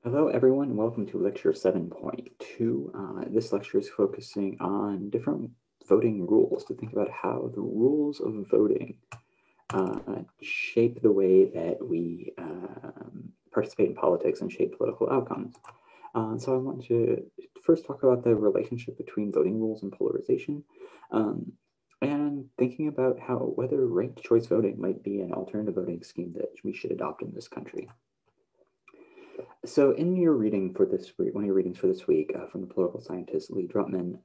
Hello, everyone. Welcome to Lecture 7.2. This lecture is focusing on different voting rules to think about how the rules of voting shape the way that we participate in politics and shape political outcomes. So I want to first talk about the relationship between voting rules and polarization, and thinking about how whether ranked choice voting might be an alternative voting scheme that we should adopt in this country. So in your reading for this week, one of your readings for this week from the political scientist Lee Drutman,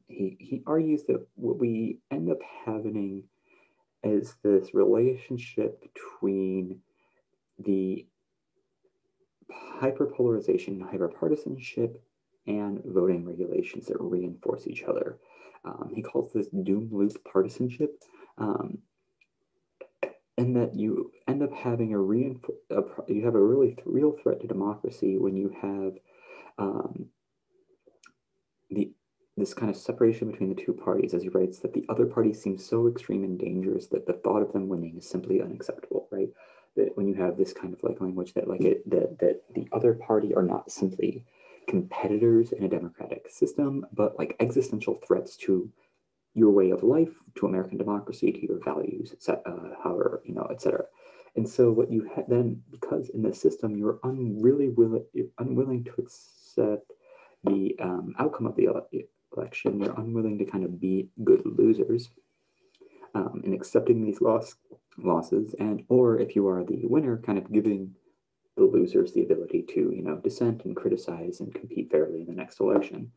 he argues that what we end up having is this relationship between the hyperpolarization, hyperpartisanship, and voting regulations that reinforce each other. He calls this doom loop partisanship. And that you end up having you have a really real threat to democracy when you have this kind of separation between the two parties, as he writes, that the other party seems so extreme and dangerous that the thought of them winning is simply unacceptable, right? That when you have this kind of like language that that the other party are not simply competitors in a democratic system, but like existential threats to your way of life, to American democracy, to your values, etc. However, et cetera. And so what you then, because in the system you're unwilling to accept the outcome of the election, you're unwilling to kind of be good losers in accepting these losses, and or if you are the winner, kind of giving the losers the ability to dissent and criticize and compete fairly in the next election.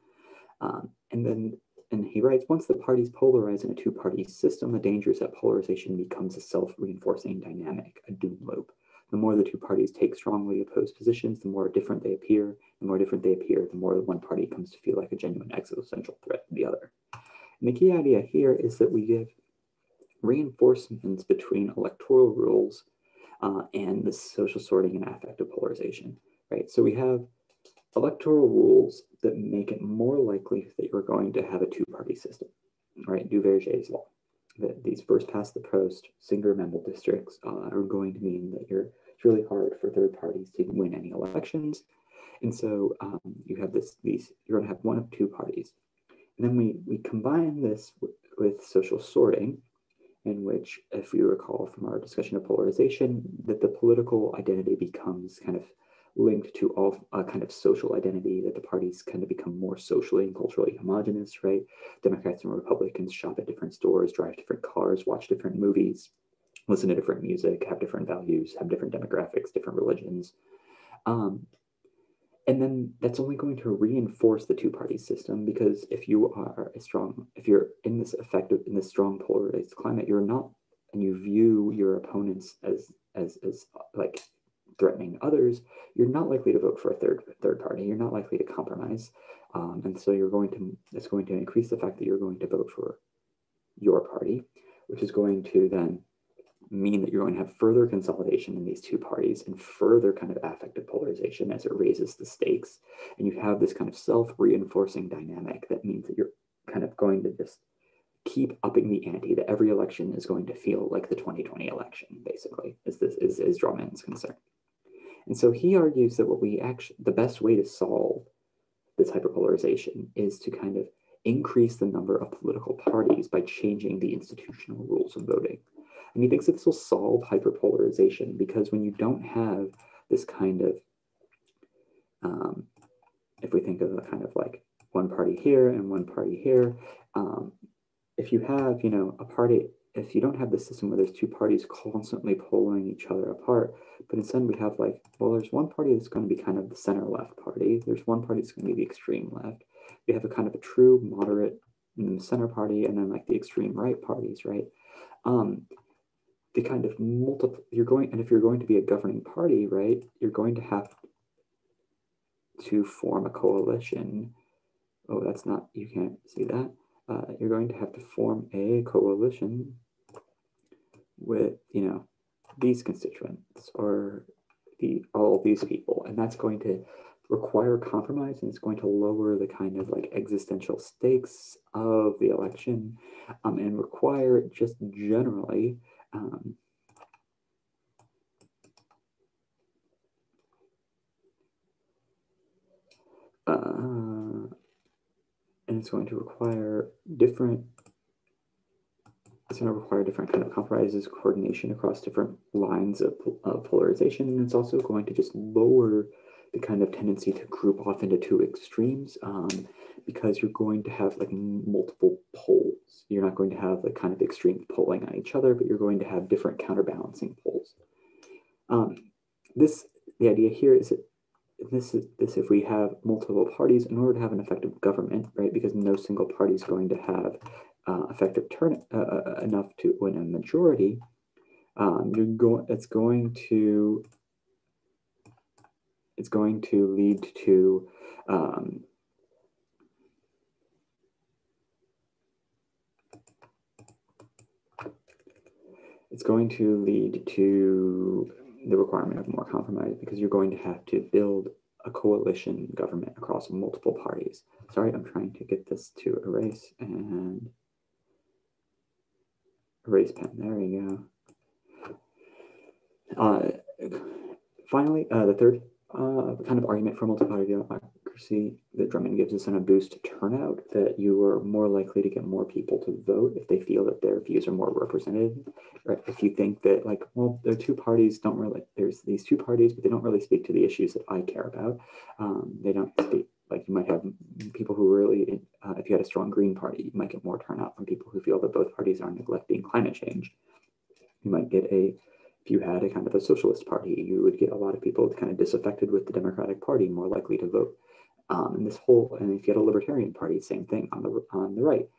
And he writes, once the parties polarize in a two-party system, the danger is that polarization becomes a self-reinforcing dynamic, a doom loop. The more the two parties take strongly opposed positions, the more different they appear. The more different they appear, the more one party comes to feel like a genuine existential threat to the other. And the key idea here is that we give reinforcements between electoral rules and the social sorting and affective polarization, right? So we have electoral rules that make it more likely that you're going to have a two-party system, right? Duverger's law, that these first past the post single amendment districts are going to mean that it's really hard for third parties to win any elections. And so you have you're going to have one of two parties. And then we combine this with social sorting, in which, if you recall from our discussion of polarization, that the political identity becomes kind of linked to all kind of social identity, that the parties kind of become more socially and culturally homogenous, right? Democrats and Republicans shop at different stores, drive different cars, watch different movies, listen to different music, have different values, have different demographics, different religions. And then that's only going to reinforce the two-party system, because if you're in this strong polarized climate, you're not, and you view your opponents as like threatening others, you're not likely to vote for a third party. You're not likely to compromise, and so it's going to increase the fact that you're going to vote for your party, which is going to then mean that you're going to have further consolidation in these two parties and further kind of affective polarization as it raises the stakes. And you have this kind of self-reinforcing dynamic that means that you're kind of going to just keep upping the ante, that every election is going to feel like the 2020 election, basically, is Drutman's concern. And so he argues that the best way to solve this hyperpolarization is to kind of increase the number of political parties by changing the institutional rules of voting. And he thinks that this will solve hyperpolarization, because when you don't have this kind of, if we think of a kind of like one party here and one party here, if you have, a party, if you don't have the system where there's two parties constantly pulling each other apart, but instead we have there's one party that's going to be kind of the center left party. There's one party that's going to be the extreme left. We have a kind of a true moderate center party, and then like the extreme right parties, right? The kind of and if you're going to be a governing party, right, you're going to have to form a coalition. Oh, that's not, you can't see that. You're going to have to form a coalition with, these constituents, or all of these people. And that's going to require compromise, and it's going to lower the kind of like existential stakes of the election, and require just generally and it's going to require different kind of compromises, coordination across different lines of polarization. And it's also going to just lower the kind of tendency to group off into two extremes, because you're going to have like multiple poles. You're not going to have like kind of extreme pulling on each other, but you're going to have different counterbalancing poles. The idea here is that if we have multiple parties, in order to have an effective government, right, because no single party is going to have effective turn enough to win a majority, it's going to lead to the requirement of more compromise, because you're going to have to build a coalition government across multiple parties. Sorry, I'm trying to get this to erase and erase pen. There we go. Finally, the third kind of argument for multi-party democracy that Drummond gives us in a boost turnout, that you are more likely to get more people to vote if they feel that their views are more represented. Right? If you think that, like, well, there are two parties, there's these two parties, but they don't really speak to the issues that I care about. They don't speak, like, you might have people who really, if you had a strong Green Party, you might get more turnout from people who feel that both parties are neglecting climate change. You might get if you had a kind of a socialist party, you would get a lot of people kind of disaffected with the Democratic Party, more likely to vote. And if you had a Libertarian Party, same thing on the right.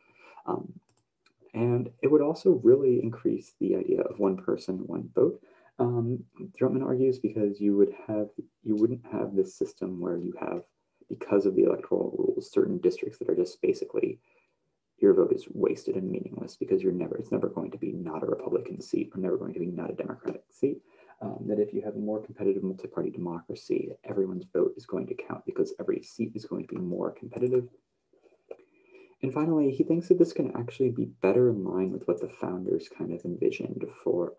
And it would also really increase the idea of one person, one vote. Drummond argues, because you wouldn't have this system where you have, because of the electoral rules, certain districts that are just basically, your vote is wasted and meaningless, because it's never going to be not a Republican seat, or never going to be not a Democratic seat. That if you have a more competitive multi-party democracy, everyone's vote is going to count, because every seat is going to be more competitive. And finally, he thinks that this can actually be better in line with what the founders kind of envisioned for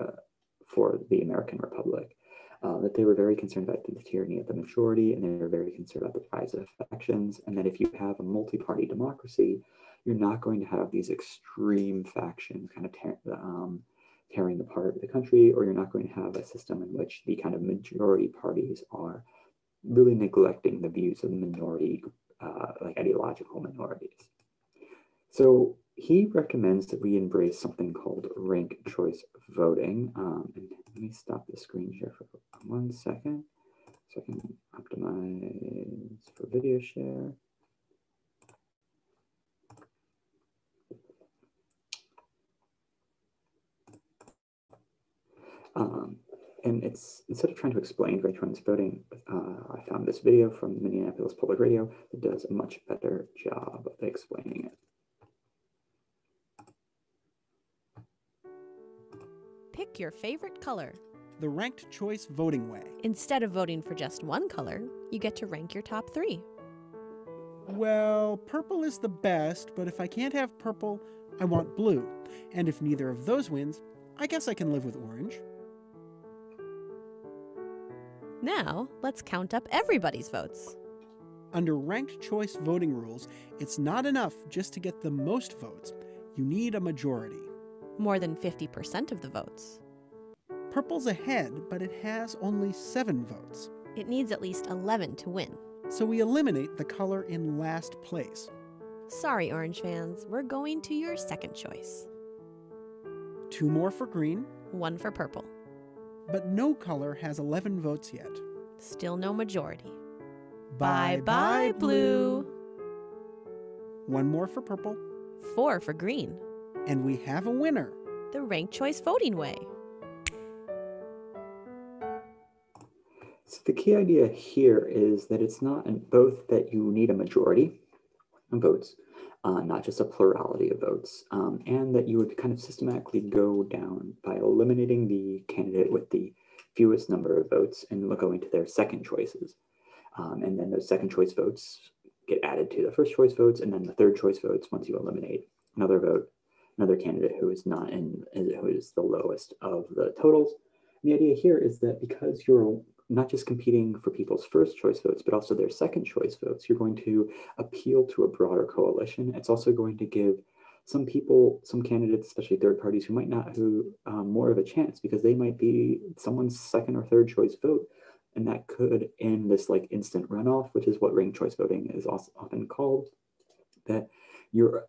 the American Republic. That they were very concerned about the tyranny of the majority, and they were very concerned about the rise of factions, and that if you have a multi-party democracy, you're not going to have these extreme factions kind of tearing apart the country, or you're not going to have a system in which the kind of majority parties are really neglecting the views of the minority, like ideological minorities. So he recommends that we embrace something called ranked choice voting. And let me stop the screen share for 1 second so I can optimize for video share. And it's, instead of trying to explain ranked choice voting, I found this video from Minneapolis Public Radio that does a much better job of explaining it. Pick your favorite color. The ranked choice voting way. Instead of voting for just one color, you get to rank your top 3. Well, purple is the best, but if I can't have purple, I want blue. And if neither of those wins, I guess I can live with orange. Now, let's count up everybody's votes. Under ranked choice voting rules, it's not enough just to get the most votes. You need a majority. More than 50% of the votes. Purple's ahead, but it has only 7 votes. It needs at least 11 to win. So we eliminate the color in last place. Sorry, Orange fans, we're going to your second choice. 2 more for green. 1 for purple. But no color has 11 votes yet. Still no majority. Bye-bye, blue. 1 more for purple. 4 for green. And we have a winner. The ranked choice voting way. So the key idea here is that it's not both that you need a majority of votes, not just a plurality of votes, and that you would kind of systematically go down by eliminating the candidate with the fewest number of votes and going to their second choices. And then those second choice votes get added to the first choice votes, and then the third choice votes once you eliminate another candidate who is who is the lowest of the totals. And the idea here is that because you're not just competing for people's first choice votes, but also their second choice votes. You're going to appeal to a broader coalition. It's also going to give some people, some candidates, especially third parties, who might not have more of a chance because they might be someone's second or third choice vote. And that could end this like instant runoff, which is what ranked choice voting is also often called, that you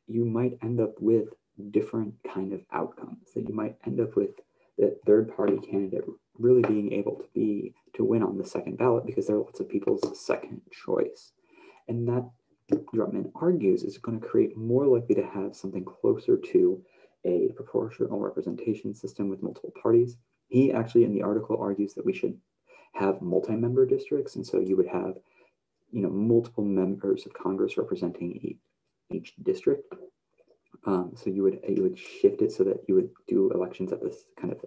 might end up with different kind of outcomes, that you might end up with the third party candidate really being able to win on the second ballot because there are lots of people's second choice. And that, Drummond argues, is going to create more likely to have something closer to a proportional representation system with multiple parties. He actually in the article argues that we should have multi-member districts, and so you would have multiple members of Congress representing each district. So you would shift it so that you would do elections at this kind of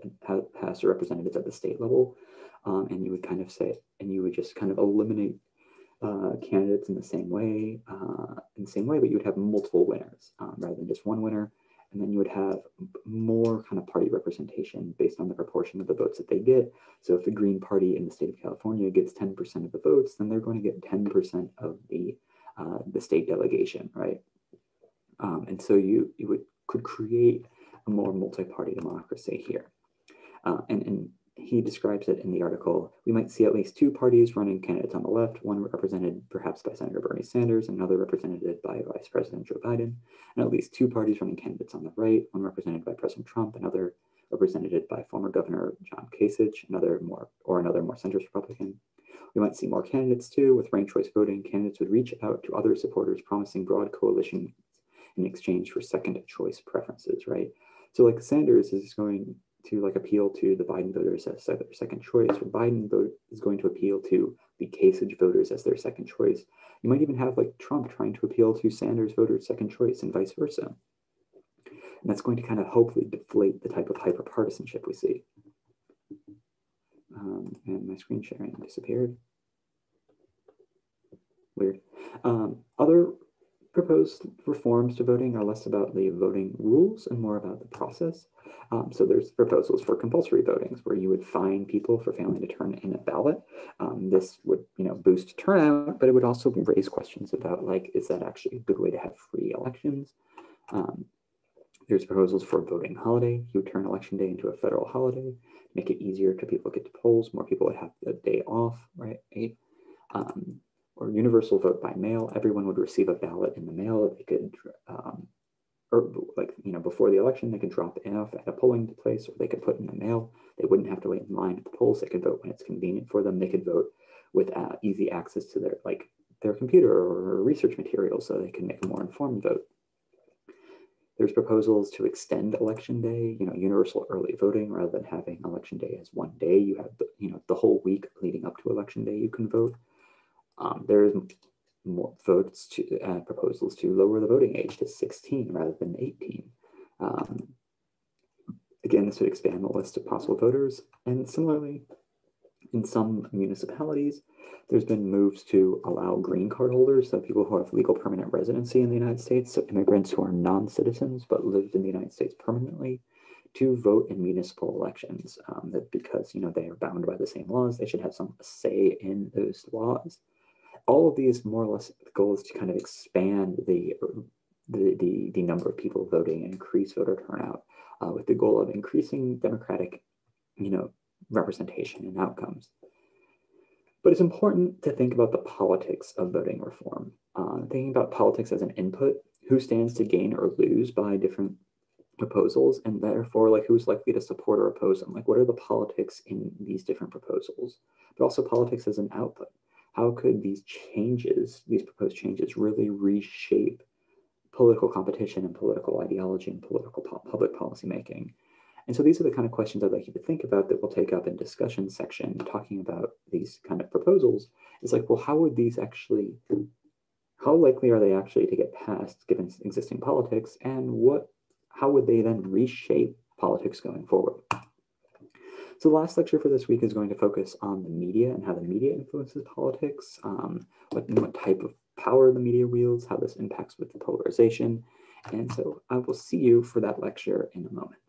House of Representatives at the state level, and you would kind of say, and you would just kind of eliminate candidates in the same way, but you would have multiple winners rather than just one winner. And then you would have more kind of party representation based on the proportion of the votes that they get. So if the Green Party in the state of California gets 10% of the votes, then they're going to get 10% of the state delegation, right? And so you could create a more multi-party democracy here. And he describes it in the article. We might see at least two parties running candidates on the left, one represented perhaps by Senator Bernie Sanders, another represented by Vice President Joe Biden, and at least two parties running candidates on the right, one represented by President Trump, another represented by former Governor John Kasich, another more centrist Republican. We might see more candidates too. With ranked choice voting, candidates would reach out to other supporters, promising broad coalitions in exchange for second choice preferences, right? So like Sanders is going to like appeal to the Biden voters as their second choice, or Biden vote is going to appeal to the Kasich voters as their second choice. You might even have like Trump trying to appeal to Sanders voters' second choice and vice versa. And that's going to kind of hopefully deflate the type of hyper-partisanship we see. And my screen sharing disappeared. Weird. Other proposed reforms to voting are less about the voting rules and more about the process. So there's proposals for compulsory voting, where you would fine people for failing to turn in a ballot. This would, boost turnout, but it would also raise questions about, like, is that actually a good way to have free elections? There's proposals for a voting holiday. You would turn election day into a federal holiday, make it easier to people to get to polls. More people would have the day off, right? Or universal vote by mail. Everyone would receive a ballot in the mail that they could, before the election, they could drop it off at a polling place, or they could put in the mail. They wouldn't have to wait in line at the polls. They could vote when it's convenient for them. They could vote with easy access to their computer or research materials, so they can make a more informed vote. There's proposals to extend election day, universal early voting, rather than having election day as one day. You have the whole week leading up to election day you can vote. There's more proposals to lower the voting age to 16 rather than 18. Again, this would expand the list of possible voters. And similarly, in some municipalities, there's been moves to allow green card holders, so people who have legal permanent residency in the United States, so immigrants who are non-citizens but lived in the United States permanently, to vote in municipal elections. That because they are bound by the same laws, they should have some say in those laws. All of these, more or less, the goal is to kind of expand the number of people voting and increase voter turnout, with the goal of increasing democratic, representation and outcomes. But it's important to think about the politics of voting reform. Thinking about politics as an input, who stands to gain or lose by different proposals, and therefore who's likely to support or oppose them. What are the politics in these different proposals? But also politics as an output. How could these proposed changes really reshape political competition and political ideology and political public policy making? And so these are the kind of questions I'd like you to think about that we'll take up in discussion section, talking about these kind of proposals. It's how likely are they actually to get passed given existing politics, and how would they then reshape politics going forward? So the last lecture for this week is going to focus on the media and how the media influences politics, what type of power the media wields, how this impacts with the polarization. And so I will see you for that lecture in a moment.